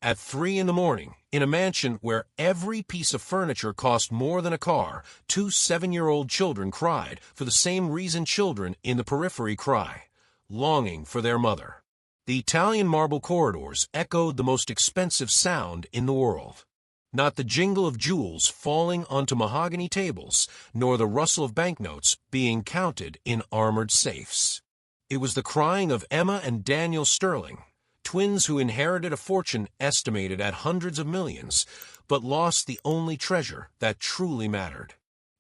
At 3 in the morning, in a mansion where every piece of furniture cost more than a car, two 7-year-old children cried for the same reason children in the periphery cry, longing for their mother. The Italian marble corridors echoed the most expensive sound in the world. Not the jingle of jewels falling onto mahogany tables, nor the rustle of banknotes being counted in armored safes. It was the crying of Emma and Daniel Sterling, twins who inherited a fortune estimated at hundreds of millions, but lost the only treasure that truly mattered.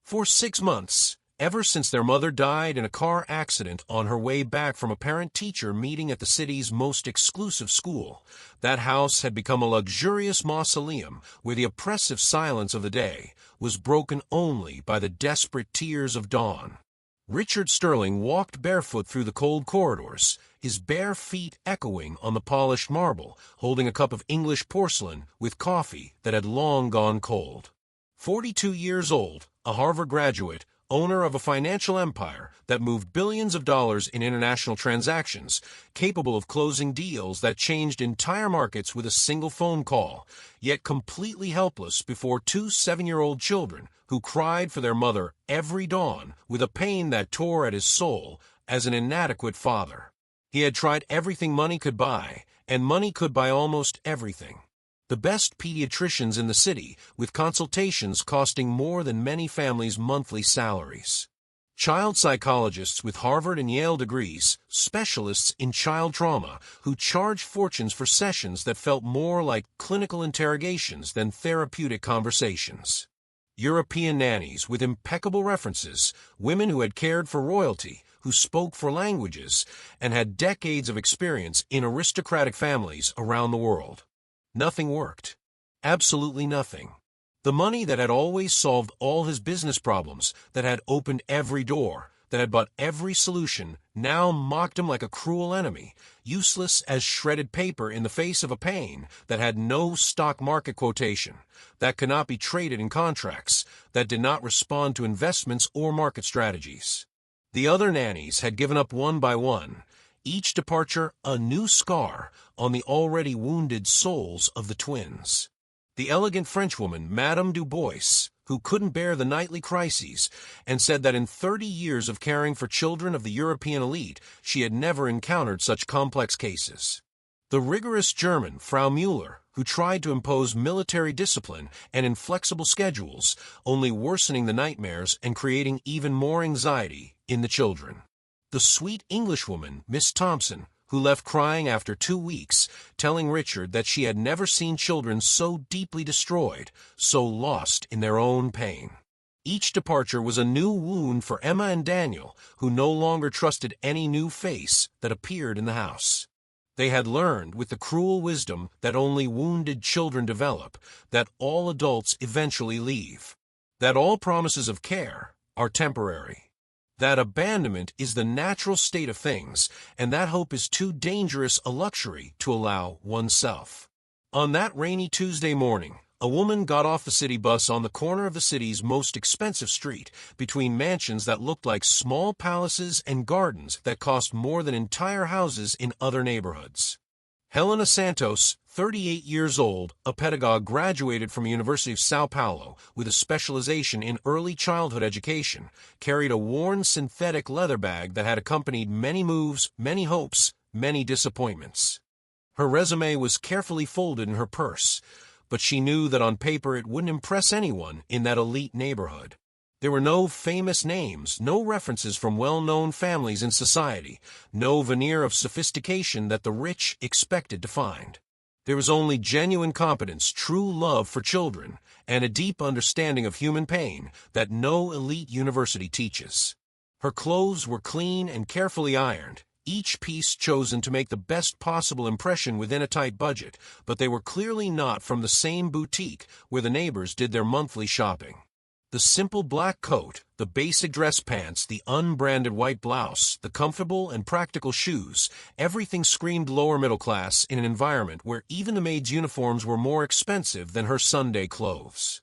For 6 months, ever since their mother died in a car accident on her way back from a parent-teacher meeting at the city's most exclusive school, that house had become a luxurious mausoleum where the oppressive silence of the day was broken only by the desperate tears of dawn. Richard Sterling walked barefoot through the cold corridors, his bare feet echoing on the polished marble, holding a cup of English porcelain with coffee that had long gone cold. 42 years old, a Harvard graduate, owner of a financial empire that moved billions of dollars in international transactions, capable of closing deals that changed entire markets with a single phone call, yet completely helpless before two 7-year-old children who cried for their mother every dawn with a pain that tore at his soul as an inadequate father. He had tried everything money could buy, and money could buy almost everything. The best pediatricians in the city, with consultations costing more than many families' monthly salaries. Child psychologists with Harvard and Yale degrees, specialists in child trauma, who charged fortunes for sessions that felt more like clinical interrogations than therapeutic conversations. European nannies with impeccable references, women who had cared for royalty, who spoke 4 languages, and had decades of experience in aristocratic families around the world. Nothing worked. Absolutely nothing. The money that had always solved all his business problems, that had opened every door, that had bought every solution, now mocked him like a cruel enemy, useless as shredded paper in the face of a pain that had no stock market quotation, that could not be traded in contracts, that did not respond to investments or market strategies. The other nannies had given up one by one, each departure a new scar on the already wounded souls of the twins. The elegant Frenchwoman, Madame Du Bois, who couldn't bear the nightly crises, and said that in 30 years of caring for children of the European elite, she had never encountered such complex cases. The rigorous German, Frau Müller, who tried to impose military discipline and inflexible schedules, only worsening the nightmares and creating even more anxiety in the children. The sweet Englishwoman, Miss Thompson, who left crying after 2 weeks, telling Richard that she had never seen children so deeply destroyed, so lost in their own pain. Each departure was a new wound for Emma and Daniel, who no longer trusted any new face that appeared in the house. They had learned with the cruel wisdom that only wounded children develop, that all adults eventually leave, that all promises of care are temporary, that abandonment is the natural state of things, and that hope is too dangerous a luxury to allow oneself. On that rainy Tuesday morning, a woman got off the city bus on the corner of the city's most expensive street, between mansions that looked like small palaces and gardens that cost more than entire houses in other neighborhoods. Helena Santos, 38 years old, a pedagogue, graduated from the University of Sao Paulo with a specialization in early childhood education, carried a worn synthetic leather bag that had accompanied many moves, many hopes, many disappointments. Her resume was carefully folded in her purse, but she knew that on paper it wouldn't impress anyone in that elite neighborhood. There were no famous names, no references from well-known families in society, no veneer of sophistication that the rich expected to find. There was only genuine competence, true love for children, and a deep understanding of human pain that no elite university teaches. Her clothes were clean and carefully ironed, each piece chosen to make the best possible impression within a tight budget, but they were clearly not from the same boutique where the neighbors did their monthly shopping. The simple black coat, the basic dress pants, the unbranded white blouse, the comfortable and practical shoes, everything screamed lower middle class in an environment where even the maids' uniforms were more expensive than her Sunday clothes.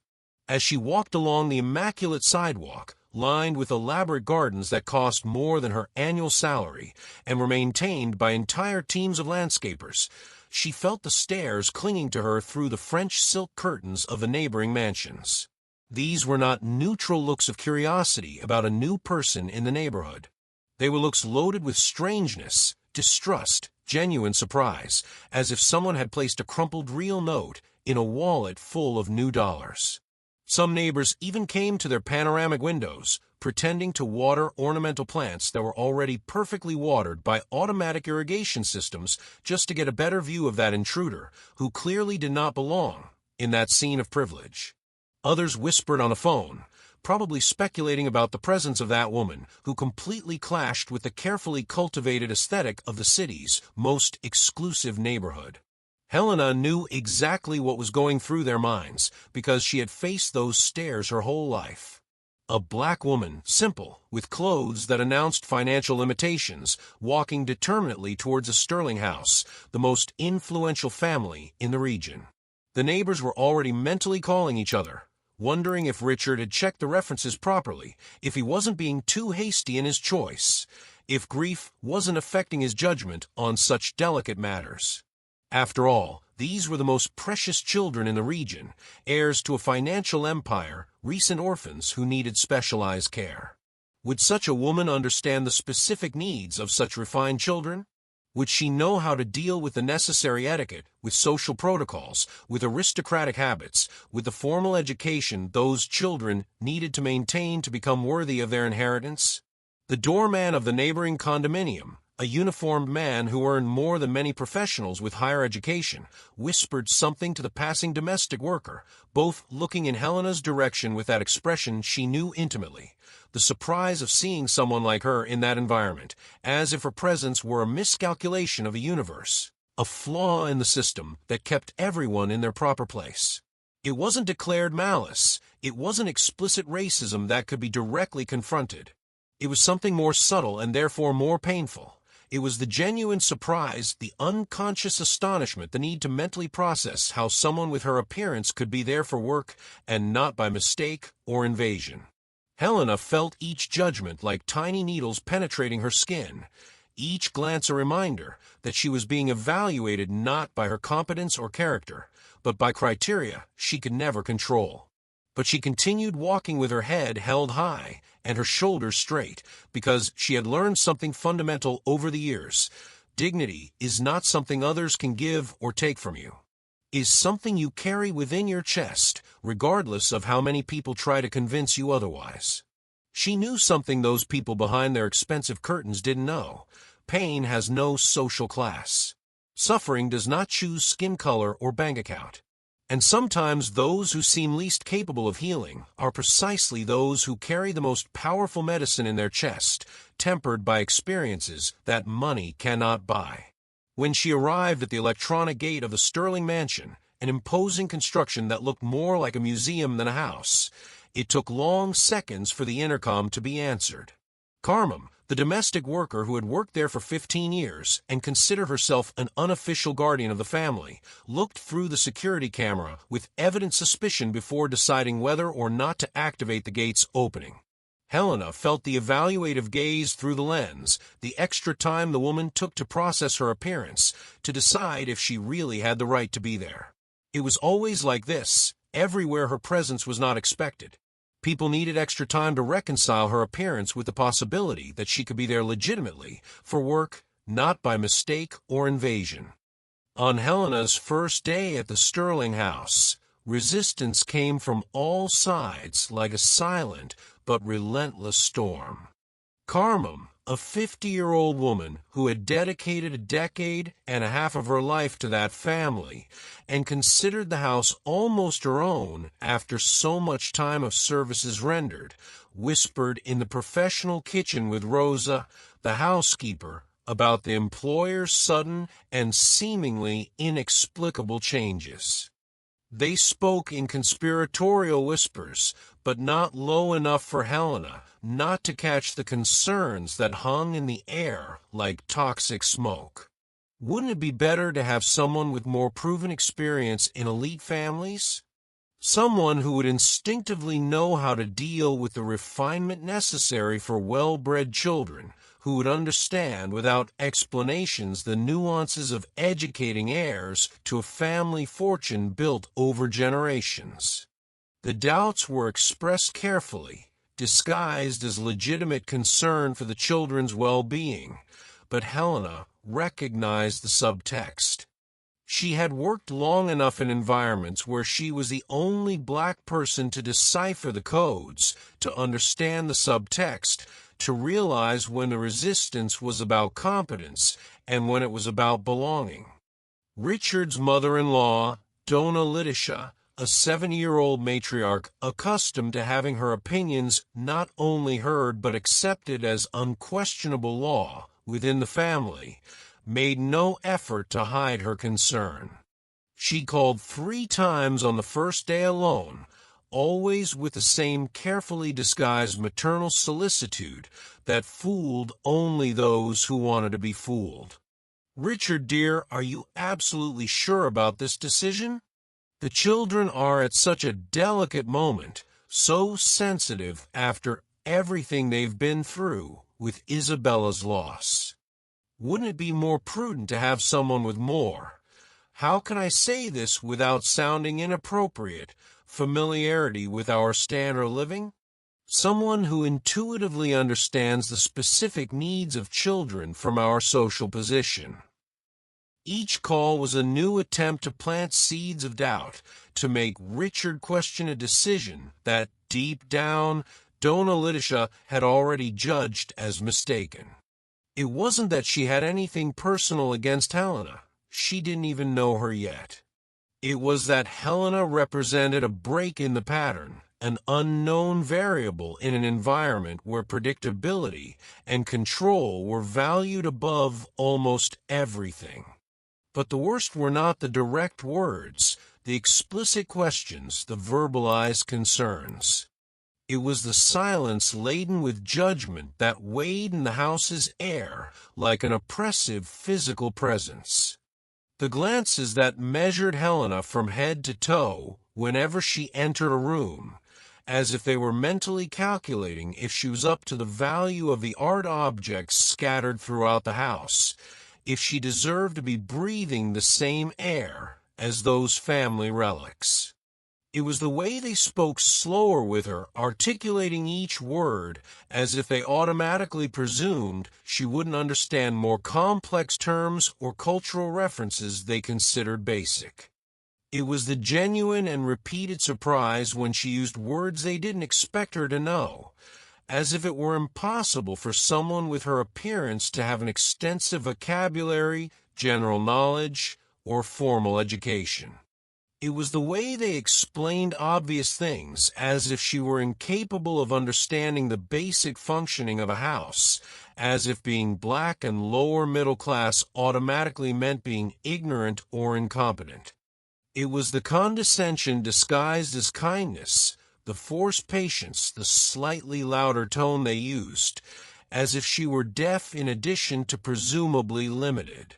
As she walked along the immaculate sidewalk, lined with elaborate gardens that cost more than her annual salary and were maintained by entire teams of landscapers, she felt the stares clinging to her through the French silk curtains of the neighboring mansions. These were not neutral looks of curiosity about a new person in the neighborhood. They were looks loaded with strangeness, distrust, genuine surprise, as if someone had placed a crumpled real note in a wallet full of new dollars. Some neighbors even came to their panoramic windows, pretending to water ornamental plants that were already perfectly watered by automatic irrigation systems just to get a better view of that intruder, who clearly did not belong in that scene of privilege. Others whispered on a phone, probably speculating about the presence of that woman, who completely clashed with the carefully cultivated aesthetic of the city's most exclusive neighborhood. Helena knew exactly what was going through their minds, because she had faced those stares her whole life. A black woman, simple, with clothes that announced financial limitations, walking determinedly towards a Sterling house, the most influential family in the region. The neighbors were already mentally calling each other, wondering if Richard had checked the references properly, if he wasn't being too hasty in his choice, if grief wasn't affecting his judgment on such delicate matters. After all, these were the most precious children in the region, heirs to a financial empire, recent orphans who needed specialized care. Would such a woman understand the specific needs of such refined children? Would she know how to deal with the necessary etiquette, with social protocols, with aristocratic habits, with the formal education those children needed to maintain to become worthy of their inheritance? The doorman of the neighboring condominium, a uniformed man who earned more than many professionals with higher education, whispered something to the passing domestic worker, both looking in Helena's direction with that expression she knew intimately, the surprise of seeing someone like her in that environment, as if her presence were a miscalculation of the universe, a flaw in the system that kept everyone in their proper place. It wasn't declared malice, it wasn't explicit racism that could be directly confronted. It was something more subtle and therefore more painful. It was the genuine surprise, the unconscious astonishment, the need to mentally process how someone with her appearance could be there for work and not by mistake or invasion. Helena felt each judgment like tiny needles penetrating her skin, each glance a reminder that she was being evaluated not by her competence or character, but by criteria she could never control. But she continued walking with her head held high and her shoulders straight, because she had learned something fundamental over the years. Dignity is not something others can give or take from you. It is something you carry within your chest, regardless of how many people try to convince you otherwise. She knew something those people behind their expensive curtains didn't know. Pain has no social class. Suffering does not choose skin color or bank account. And sometimes those who seem least capable of healing are precisely those who carry the most powerful medicine in their chest, tempered by experiences that money cannot buy. When she arrived at the electronic gate of the Sterling mansion, an imposing construction that looked more like a museum than a house, it took long seconds for the intercom to be answered. Carmen, the domestic worker who had worked there for 15 years and considered herself an unofficial guardian of the family, looked through the security camera with evident suspicion before deciding whether or not to activate the gate's opening. Helena felt the evaluative gaze through the lens, the extra time the woman took to process her appearance, to decide if she really had the right to be there. It was always like this, everywhere her presence was not expected. People needed extra time to reconcile her appearance with the possibility that she could be there legitimately, for work, not by mistake or invasion. On Helena's first day at the Sterling house, resistance came from all sides like a silent but relentless storm. Carmen, a 50-year-old woman who had dedicated a decade and a half of her life to that family and considered the house almost her own after so much time of services rendered, whispered in the professional kitchen with Rosa, the housekeeper, about the employer's sudden and seemingly inexplicable changes. They spoke in conspiratorial whispers, but not low enough for Helena not to catch the concerns that hung in the air like toxic smoke. Wouldn't it be better to have someone with more proven experience in elite families? Someone who would instinctively know how to deal with the refinement necessary for well-bred children, who would understand without explanations the nuances of educating heirs to a family fortune built over generations. The doubts were expressed carefully, disguised as legitimate concern for the children's well-being, but Helena recognized the subtext. She had worked long enough in environments where she was the only black person to decipher the codes, to understand the subtext, to realize when the resistance was about competence and when it was about belonging. Richard's mother-in-law, Donna Letitia, a 7-year-old matriarch accustomed to having her opinions not only heard but accepted as unquestionable law within the family, made no effort to hide her concern. She called 3 times on the first day alone, always with the same carefully disguised maternal solicitude that fooled only those who wanted to be fooled. "Richard, dear, are you absolutely sure about this decision? The children are at such a delicate moment, so sensitive after everything they've been through with Isabella's loss. Wouldn't it be more prudent to have someone with more, how can I say this without sounding inappropriate, familiarity with our standard of living? Someone who intuitively understands the specific needs of children from our social position." Each call was a new attempt to plant seeds of doubt, to make Richard question a decision that, deep down, Donna Letitia had already judged as mistaken. It wasn't that she had anything personal against Helena. She didn't even know her yet. It was that Helena represented a break in the pattern, an unknown variable in an environment where predictability and control were valued above almost everything. But the worst were not the direct words, the explicit questions, the verbalized concerns. It was the silence laden with judgment that weighed in the house's air like an oppressive physical presence. The glances that measured Helena from head to toe whenever she entered a room, as if they were mentally calculating if she was up to the value of the art objects scattered throughout the house, if she deserved to be breathing the same air as those family relics. It was the way they spoke slower with her, articulating each word as if they automatically presumed she wouldn't understand more complex terms or cultural references they considered basic. It was the genuine and repeated surprise when she used words they didn't expect her to know, as if it were impossible for someone with her appearance to have an extensive vocabulary, general knowledge, or formal education. It was the way they explained obvious things, as if she were incapable of understanding the basic functioning of a house, as if being black and lower middle class automatically meant being ignorant or incompetent. It was the condescension disguised as kindness, the forced patience, the slightly louder tone they used, as if she were deaf in addition to presumably limited.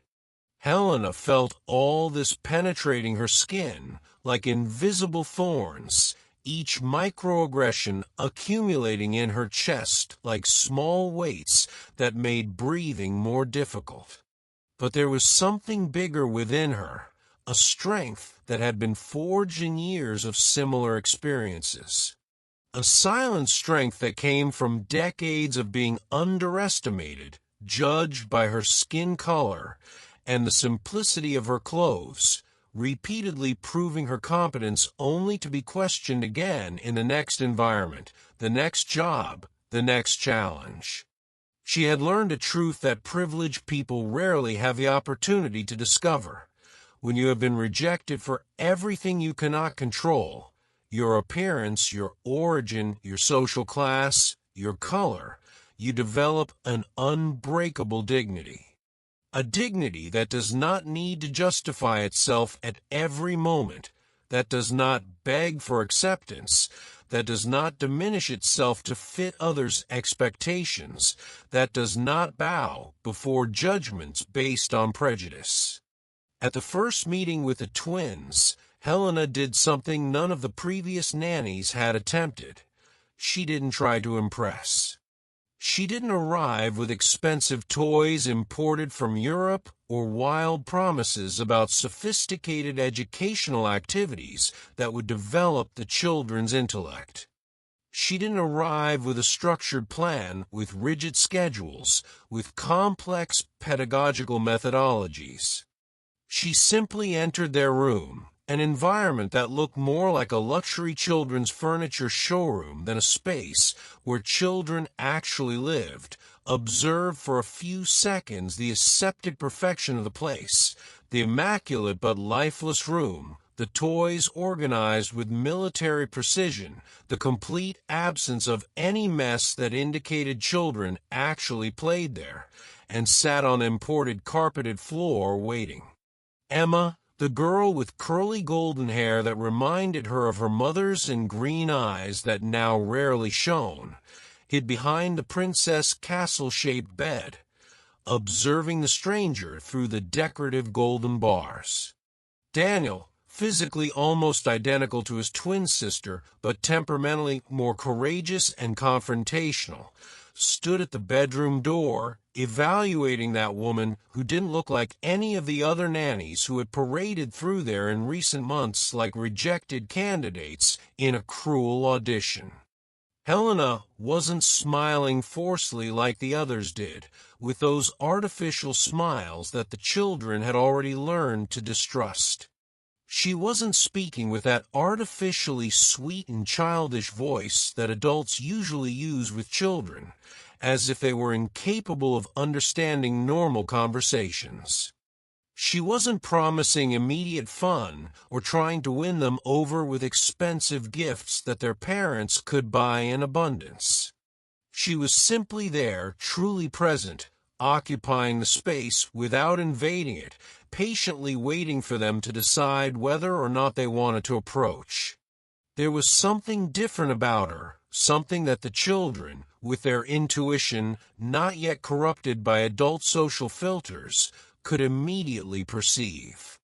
Helena felt all this penetrating her skin like invisible thorns, each microaggression accumulating in her chest like small weights that made breathing more difficult. But there was something bigger within her, a strength that had been forged in years of similar experiences. A silent strength that came from decades of being underestimated, judged by her skin color, and the simplicity of her clothes, repeatedly proving her competence only to be questioned again in the next environment, the next job, the next challenge. She had learned a truth that privileged people rarely have the opportunity to discover. When you have been rejected for everything you cannot control, your appearance, your origin, your social class, your color, you develop an unbreakable dignity. A dignity that does not need to justify itself at every moment, that does not beg for acceptance, that does not diminish itself to fit others' expectations, that does not bow before judgments based on prejudice. At the first meeting with the twins, Helena did something none of the previous nannies had attempted. She didn't try to impress. She didn't arrive with expensive toys imported from Europe or wild promises about sophisticated educational activities that would develop the children's intellect. She didn't arrive with a structured plan, with rigid schedules, with complex pedagogical methodologies. She simply entered their room, an environment that looked more like a luxury children's furniture showroom than a space where children actually lived, observed for a few seconds the aseptic perfection of the place, the immaculate but lifeless room, the toys organized with military precision, the complete absence of any mess that indicated children actually played there, and sat on imported carpeted floor waiting. Emma, the girl with curly golden hair that reminded her of her mother's and green eyes that now rarely shone, hid behind the princess castle-shaped bed, observing the stranger through the decorative golden bars. Daniel, physically almost identical to his twin sister, but temperamentally more courageous and confrontational, stood at the bedroom door, evaluating that woman who didn't look like any of the other nannies who had paraded through there in recent months like rejected candidates in a cruel audition. Helena wasn't smiling forcefully like the others did, with those artificial smiles that the children had already learned to distrust. She wasn't speaking with that artificially sweet and childish voice that adults usually use with children, as if they were incapable of understanding normal conversations. She wasn't promising immediate fun or trying to win them over with expensive gifts that their parents could buy in abundance. She was simply there, truly present, occupying the space without invading it, patiently waiting for them to decide whether or not they wanted to approach. There was something different about her, something that the children, with their intuition not yet corrupted by adult social filters, could immediately perceive.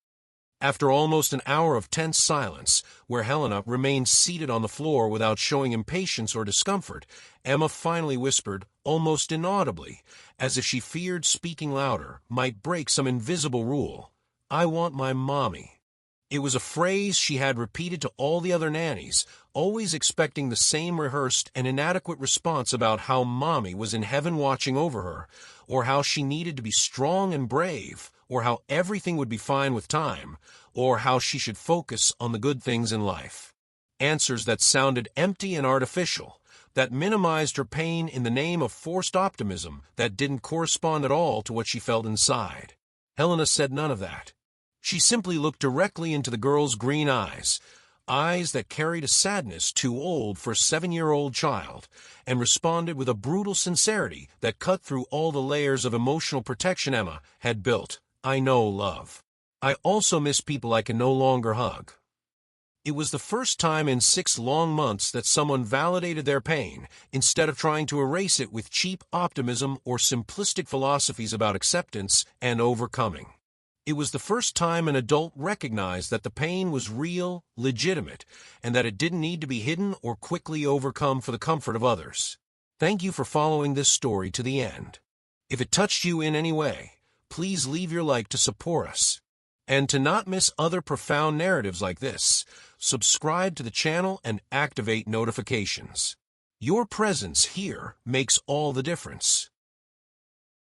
After almost an hour of tense silence, where Helena remained seated on the floor without showing impatience or discomfort, Emma finally whispered, almost inaudibly, as if she feared speaking louder might break some invisible rule, "I want my mommy." It was a phrase she had repeated to all the other nannies, always expecting the same rehearsed and inadequate response about how mommy was in heaven watching over her, or how she needed to be strong and brave, or how everything would be fine with time, or how she should focus on the good things in life. Answers that sounded empty and artificial, that minimized her pain in the name of forced optimism that didn't correspond at all to what she felt inside. Helena said none of that. She simply looked directly into the girl's green eyes, eyes that carried a sadness too old for a 7-year-old child, and responded with a brutal sincerity that cut through all the layers of emotional protection Emma had built. "I know, love. I also miss people I can no longer hug." It was the first time in 6 long months that someone validated their pain, instead of trying to erase it with cheap optimism or simplistic philosophies about acceptance and overcoming. It was the first time an adult recognized that the pain was real, legitimate, and that it didn't need to be hidden or quickly overcome for the comfort of others. Thank you for following this story to the end. If it touched you in any way, please leave your like to support us. And to not miss other profound narratives like this, subscribe to the channel and activate notifications. Your presence here makes all the difference.